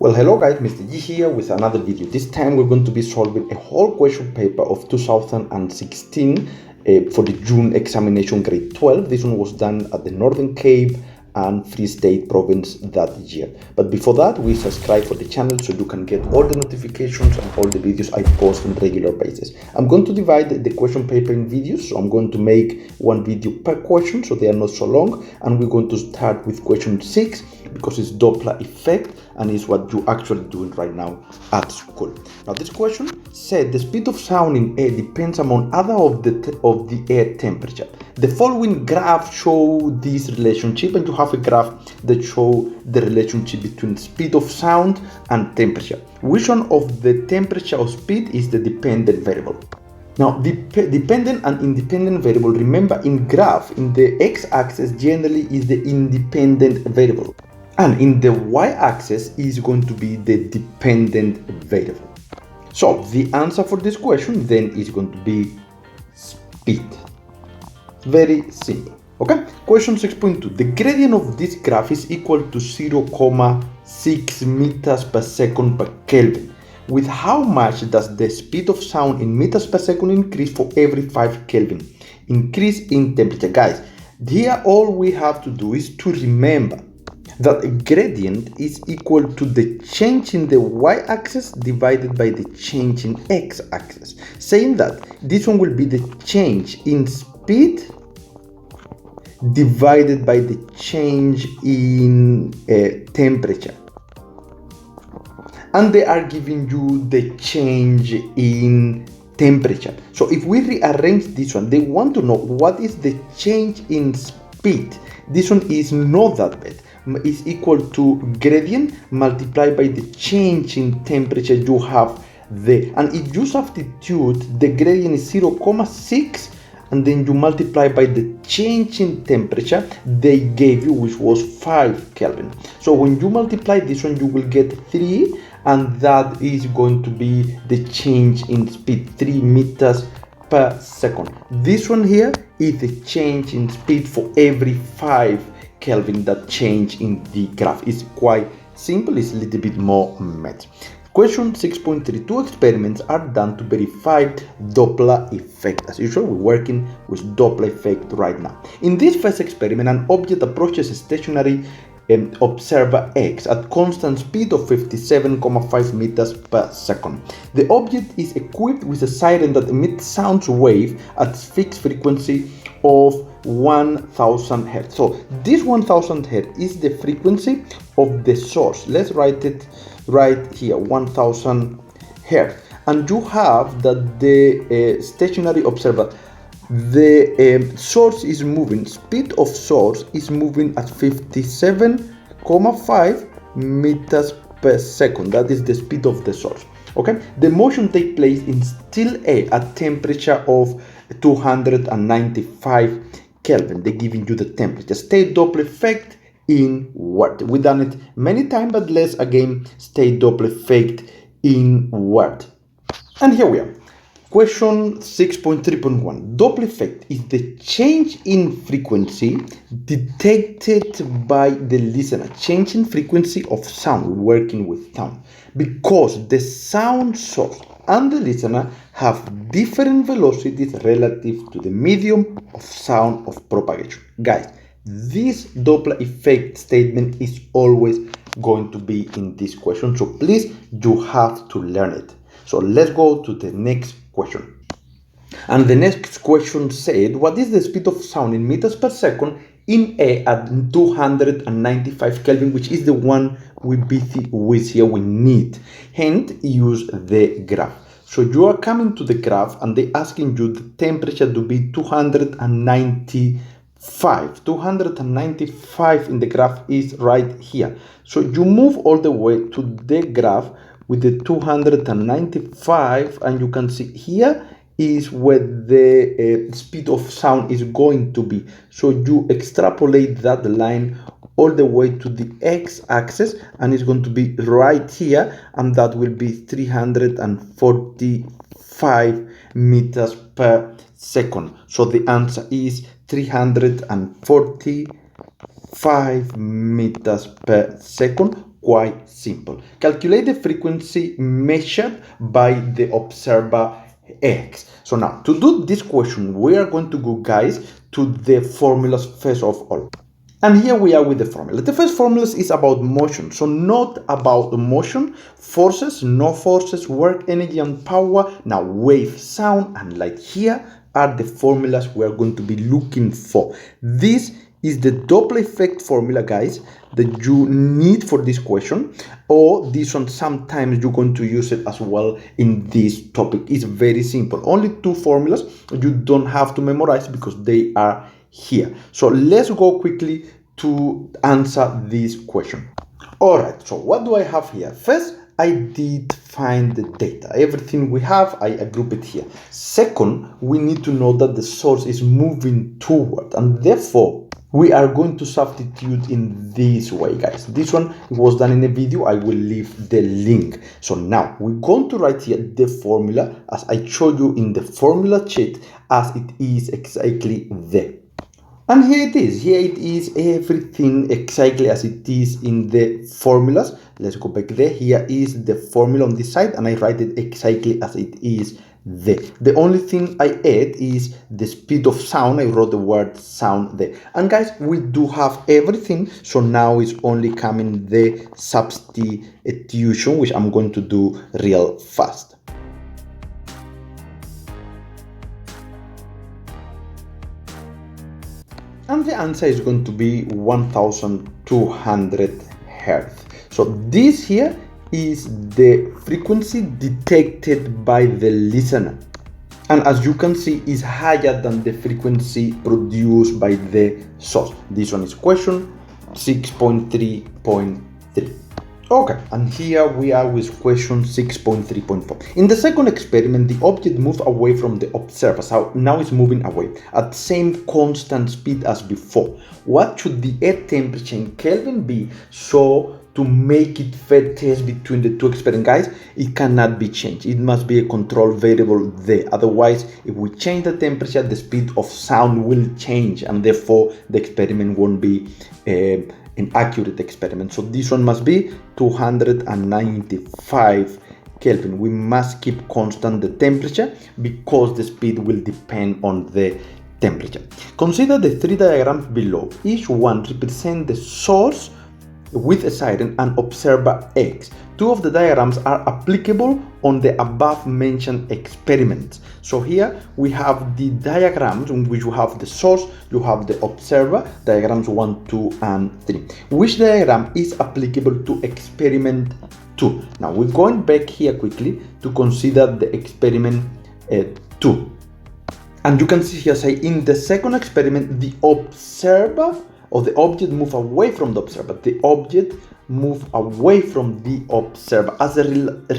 Well, hello guys, Mr. G here with another video. This time we're going to be solving a whole question paper of 2016 for the June examination grade 12. This one was done at the Northern Cape and Free State province that year. But before that, we subscribe for the channel so you can get all the notifications and all the videos I post on regular basis. I'm going to divide the question paper in videos, so I'm going to make one video per question so they are not so long, and we're going to start with question 6 because it's Doppler effect and is what you're actually doing right now at school. Now this question said the speed of sound in air depends among other of the air temperature. The following graph show this relationship, and you have a graph that show the relationship between speed of sound and temperature. Which one of the temperature or speed is the dependent variable? Now, the dependent and independent variable, remember in graph, in the x-axis generally is the independent variable, and in the y-axis is going to be the dependent variable. So the answer for this question then is going to be speed. Very simple. Okay, question 6.2. The gradient of this graph is equal to 0.6 meters per second per Kelvin. With how much does the speed of sound in meters per second increase for every 5 Kelvin? Increase in temperature. Guys, here all we have to do is to remember that a gradient is equal to the change in the y-axis divided by the change in x-axis, saying that this one will be the change in speed divided by the change in temperature, and they are giving you the change in temperature. So if we rearrange this one, they want to know what is the change in speed. This one is not that bad. Is equal to gradient multiplied by the change in temperature you have there. And if you substitute the gradient is 0.6 and then you multiply by the change in temperature they gave you, which was 5 Kelvin. So when you multiply this one, you will get 3, and that is going to be the change in speed, 3 meters per second. This one here is the change in speed for every 5 Kelvin. That change in the graph is quite simple. It's a little bit more math. Question 6.3. 2 experiments are done to verify Doppler effect. As usual, we're working with Doppler effect right now. In this first experiment, an object approaches a stationary observer X at constant speed of 57.5 meters per second. The object is equipped with a siren that emits sound wave at fixed frequency of 1000 Hz. So this 1000 Hz is the frequency of the source. Let's write it right here, 1000 Hz. And you have that the stationary observer, the source is moving, speed of source is moving at 57.5 meters per second. That is the speed of the source. Okay, the motion takes place in still air at temperature of 295 Kelvin. They're giving you the temperature. State Doppler effect in word. We've done it many times, but let's again state Doppler effect in word. And here we are. Question 6.3.1. Doppler effect is the change in frequency detected by the listener. Change in frequency of sound. We're working with sound because the sound source and the listener have different velocities relative to the medium of sound of propagation. Guys, this Doppler effect statement is always going to be in this question, so please, you have to learn it. So let's go to the next question. And the next question said, what is the speed of sound in meters per second in air at 295 Kelvin, which is the one we busy with here we need. Hence, use the graph. So you are coming to the graph and they're asking you the temperature to be 295. 295 in the graph is right here. So you move all the way to the graph with the 295, and you can see here is where the speed of sound is going to be. So you extrapolate that line all the way to the x-axis, and it's going to be right here, and that will be 345 meters per second. So the answer is 345 meters per second quite simple. Calculate the frequency measured by the observer X. So now, to do this question, we are going to go, guys, to the formulas first of all. And here we are with the formula. The first formula is about motion. So not about motion, forces, no forces, work, energy, and power. Now wave, sound, and light. Here are the formulas we are going to be looking for. This is the Doppler effect formula, guys, that you need for this question, or this one sometimes you're going to use it as well in this topic. It's very simple. Only two formulas. You don't have to memorize because they are here. So let's go quickly to answer this question. All right, so what do I have here? First, I did find the data. Everything we have, I group it here. Second, we need to know that the source is moving toward, and therefore we are going to substitute in this way, guys. This one was done in a video. I will leave the link. So now we're going to write here the formula as I showed you in the formula sheet, as it is exactly there. And here it is. Here it is, everything exactly as it is in the formulas. Let's go back there. Here is the formula on this side, and I write it exactly as it is there. The only thing I add is the speed of sound. I wrote the word sound there. And guys, we do have everything. So now it's only coming the substitution, which I'm going to do real fast. And the answer is going to be 1200 hertz. So this here is the frequency detected by the listener, and as you can see, is higher than the frequency produced by the source. This one is question 6.3.3. Okay, and here we are with question 6.3.4. In the second experiment, the object moved away from the observer. So now it's moving away at same constant speed as before. What should the air temperature in Kelvin be so to make it fair test between the two experiments? Guys, it cannot be changed. It must be a control variable there. Otherwise, if we change the temperature, the speed of sound will change, and therefore the experiment won't be an accurate experiment. So this one must be 295 Kelvin. We must keep constant the temperature because the speed will depend on the temperature. Consider the three diagrams below. Each one represents the source with a siren and observer X. Two of the diagrams are applicable on the above mentioned experiments. So here we have the diagrams in which you have the source, you have the observer, diagrams 1, 2, and 3. Which diagram is applicable to experiment 2? Now we're going back here quickly to consider the experiment 2. And you can see here, say, in the second experiment, the observer or the object move away from the observer. The object move away from the observer. As a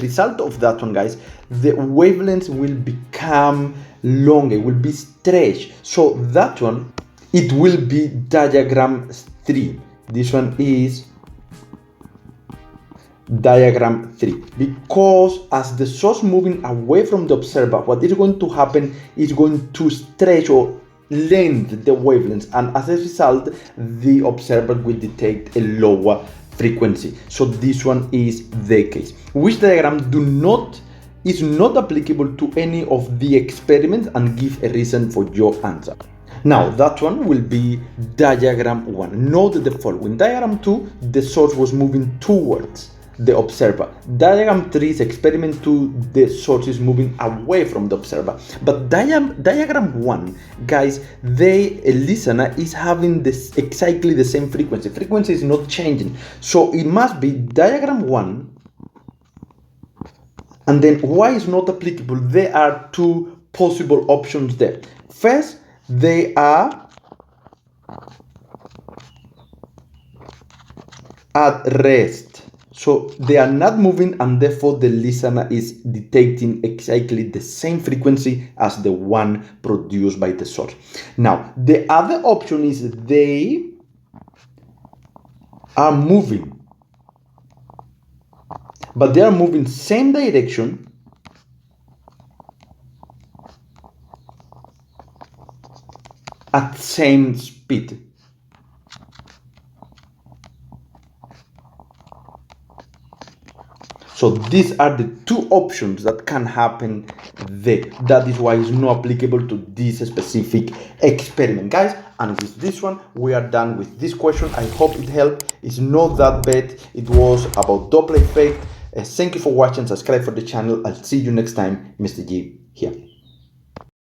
result of that one, guys, the wavelengths will become longer, will be stretched. So that one, it will be diagram 3. This one is diagram 3, because as the source moving away from the observer, what is going to happen is going to stretch or length the wavelengths, and as a result the observer will detect a lower frequency. So this one is the case. Which diagram is not applicable to any of the experiments, and give a reason for your answer. Now that one will be diagram 1. Note the following. Diagram 2, the source was moving towards the observer. Diagram 3 is experiment 2, the source is moving away from the observer. But diagram 1, guys, the listener is having this exactly the same frequency. Frequency is not changing. So it must be diagram 1. And then why is not applicable? There are two possible options there. First, they are at rest. So they are not moving, and therefore the listener is detecting exactly the same frequency as the one produced by the source. Now, the other option is they are moving, but they are moving same direction at same speed. So these are the two options that can happen there. That is why it's not applicable to this specific experiment, guys. And with this one, we are done with this question. I hope it helped. It's not that bad. It was about Doppler effect. Thank you for watching. Subscribe for the channel. I'll see you next time. Mr. G here.